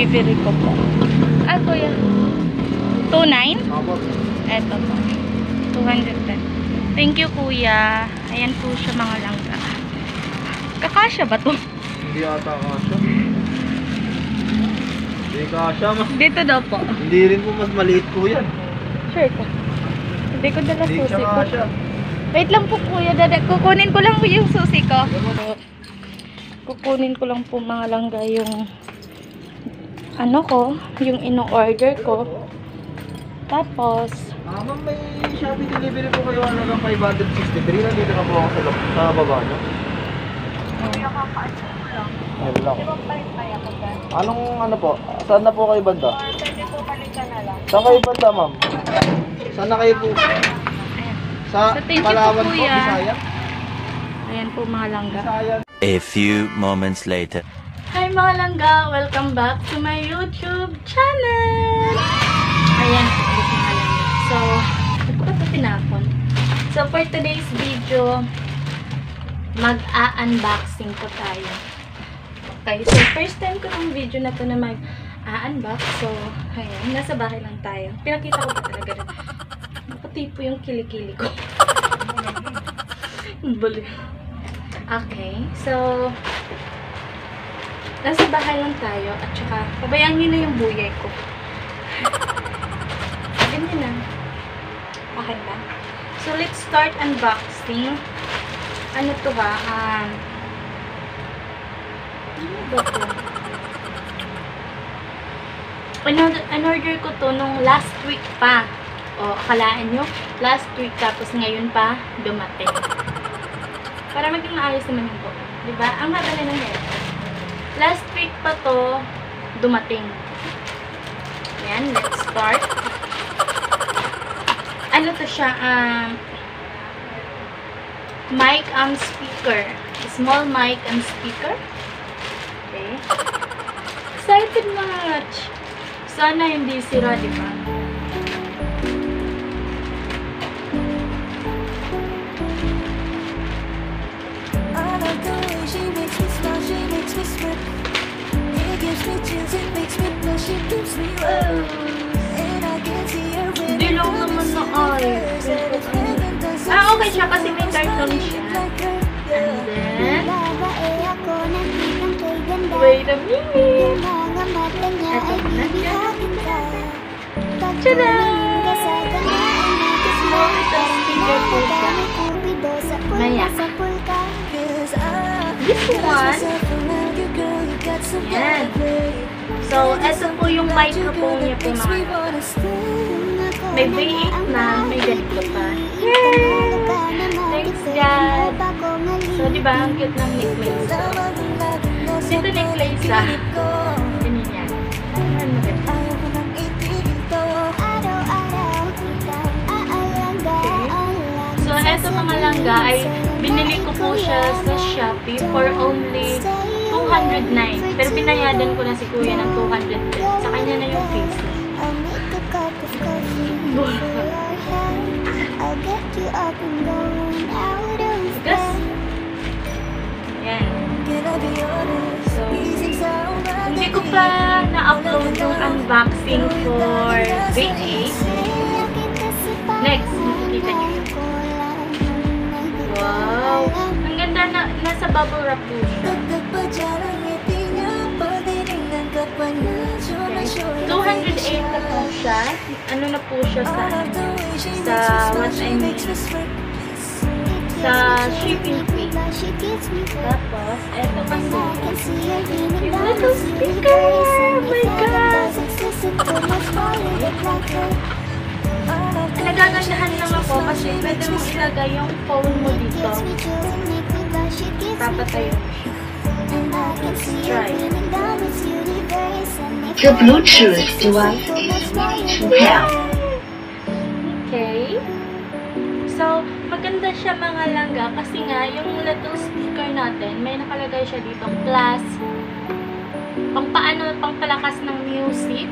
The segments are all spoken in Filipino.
bibili ko po. Ah, kuya. 2.9? Opo. Eto po. 210. Thank you, kuya. Ayan po siya, mga langga. Kakasya ba to? Hindi ata kasya. Hindi kasya, ma. Dito daw po. Hindi rin po, mas maliit po yan. Sure ka. Hindi ko dala Hindi susi siya ko. kasya. Wait lang po, kuya. Kukunin ko lang po yung susi ko. Kukunin ko lang po, mga langga, yung ano ko, yung ino-order ko. Tapos, Ma'am, may Shopee delivery po kayo hanggang 563. Nandito na po ako sa baba niyo. Ayun lang. Anong ano po? Saan na po kayo banda? pwede po palitan na lang. Saan kayo banda, ma'am? Saan na kayo po? Sa So, thank you po, Palawan po, kuya. Bisaya? Ayan po, mga langga. Bisaya. A few moments later. Hi mga langga! Welcome back to my YouTube channel! Ayan po ulit, mga langga. So, ito pa ito tinapon. So, for today's video, mag-a-unboxing po tayo. Okay, so first time ko ng video na to na mag-a-unbox. So, ayan, nasa bahay lang tayo. Pinakita ko pa talaga rin. Pati po yung kilikili ko. Bali. Okay, so nasa bahay lang tayo at saka pabayaan nyo na yung buyay ko. Ganyan na. Okay ba? So, let's start unboxing. Ano to ha? Ano ba to? In-order ko to nung last week pa. O, akalaan nyo, last week tapos ngayon pa dumating. Para maging maayos naman yung buo. Diba? Ang haba na ng hair. Last week pa to dumating. Ayan, let's start. Ano to siya? Mic and speaker. Small mic and speaker. Okay. Excited much. Sana hindi sira, diba? Hindi lang naman na ay. Okay siya kasi may carton siya. And then, wait a minute. Eto na siya. Tada! Small little speaker po siya. Maya. This one. Yan. So, eto po yung microphone niya po, mga. May V8 na, may ganito pa. Yay! Thanks, God! So, diba, ang cute ng necklace. Dito necklace, ganyan yan. Ano ba? So, eto mga langga ay binili ko po siya sa Shopee for only 209. Pero binayadan ko na si kuya ng 210. Sa kanya na yung face. Gas. Yan. So, hindi ko pa na-upload yung unboxing for V8. Next, makikita nyo yun. Wow! Ang ganda na, nasa bubble wrap po siya. Okay. 208 na po siya. Ano na po siya sa what I mean, sa shipping fee. Tapos, eto kasi yung little speaker! Oh my God! Nagagandahan lang ako kasi pwede mo ilagay yung phone mo dito. Papatayo mo siya. Let's try. The Bluetooth device is ready to pair. Okay. So, maganda siya, mga langga, kasi nga, yung little speaker natin, may nakalagay siya dito, plus, pangpalakas ng music.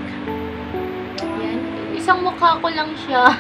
Yan. Isang mukha ko lang siya.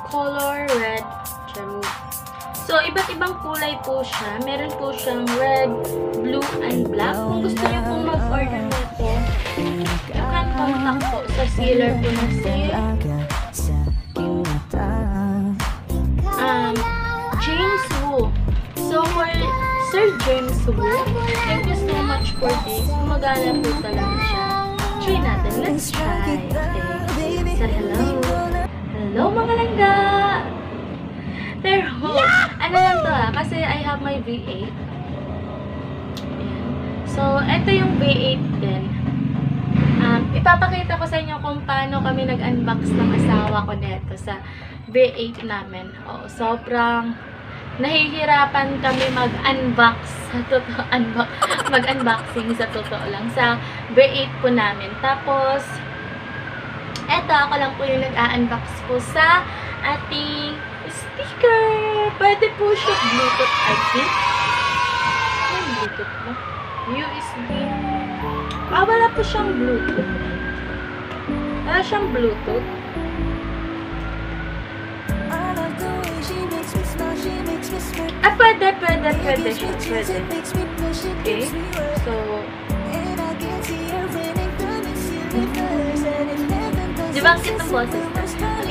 color red gem. So, iba't ibang kulay po siya. Meron po siyang red, blue, and black. Kung gusto niyo pong mag-order nito, you can contact po sa seller po na si James Wu. So, for Sir James Wu, thank you so much for this. Gumagana po talaga siya. Try natin. Let's try. Okay. So, hello. Hello, mga langga! Pero, ano lang to kasi I have my V8. Ayan. So, ito yung V8 din. Ipapakita ko sa inyo kung paano kami nag-unbox ng asawa ko nito sa V8 namin. Oh, sobrang nahihirapan kami mag-unbox sa totoo, mag-unboxing sa totoo lang sa V8 po namin. Tapos, eto ako lang po yung nag-unbox po sa ating speaker. Pwede po siya Bluetooth, I think. May Bluetooth ba? USB. Wala po siyang Bluetooth. Wala siyang Bluetooth. Pwede siya. Pwede. Okay. So, di ba ang cute ng boses na?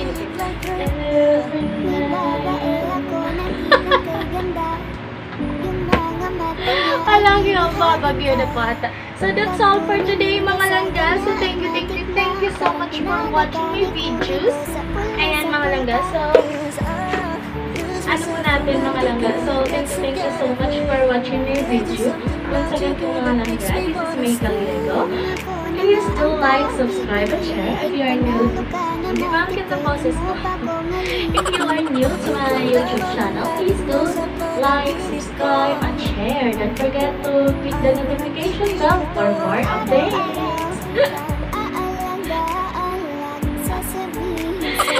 Alam niyo, babagyo na po ata. So, that's all for today, mga langga. So, thank you so much for watching my videos. Ayan, mga langga. So, ano po natin, mga langga. So, thank you so much for watching my video. Once again po, mga langga, this is May Caliego. Please do like, subscribe, and share if you are new. Di ba ang kita boses ko? If you are new to my YouTube channel, please do like, subscribe, and share. Don't forget to click the notification bell for more updates.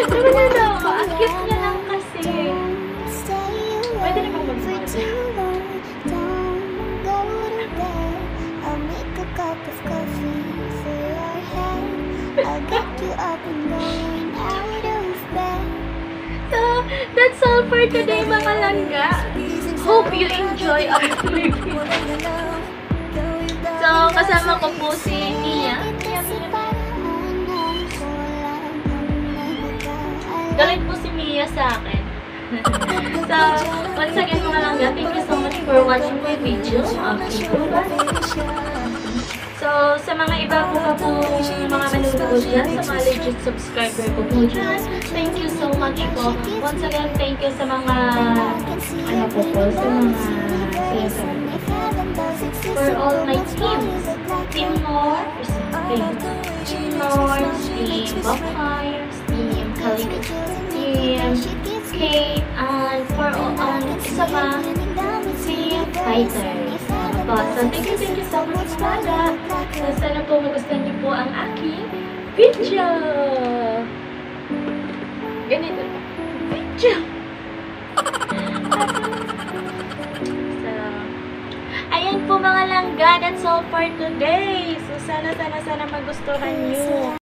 Diba na daw? Ang cute niya lang kasi. Pwede na bang mag-smile? So, that's all for today, mga langga. Hope you enjoy our review. So, kasama ko po si Mia. Galit po si Mia sa akin. So, once again, mga langga, thank you so much for watching my video. So, sa mga iba po pa po mga manunood dyan, sa mga legit subscriber ko po dyan, thank you so much po. Once again, thank you sa mga, sa mga, for all my teams. Team North, Team Vampires, Team Kalig, Team Kate, and for all, isa pa, Team Fighters. So, thank you so much pala. So, sana po magustuhan niyo po ang aking video. Ganito po. Video. So, ayan po mga langga. That's all for today. So, sana magustuhan niyo.